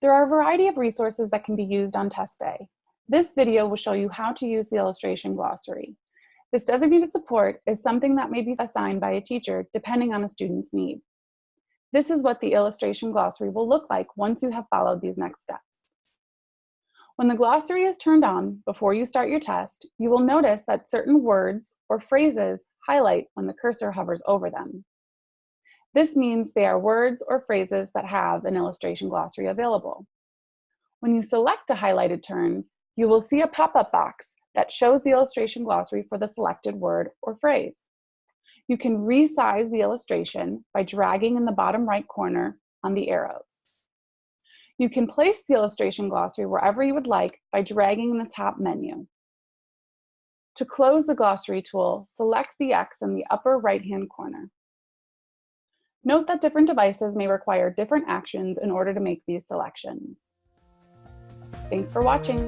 There are a variety of resources that can be used on test day. This video will show you how to use the Illustration Glossary. This designated support is something that may be assigned by a teacher depending on a student's need. This is what the Illustration Glossary will look like once you have followed these next steps. When the glossary is turned on before you start your test, you will notice that certain words or phrases highlight when the cursor hovers over them. This means they are words or phrases that have an Illustration Glossary available. When you select a highlighted term, you will see a pop-up box that shows the Illustration Glossary for the selected word or phrase. You can resize the illustration by dragging in the bottom right corner on the arrows. You can place the Illustration Glossary wherever you would like by dragging in the top menu. To close the glossary tool, select the X in the upper right-hand corner. Note that different devices may require different actions in order to make these selections. Thanks for watching.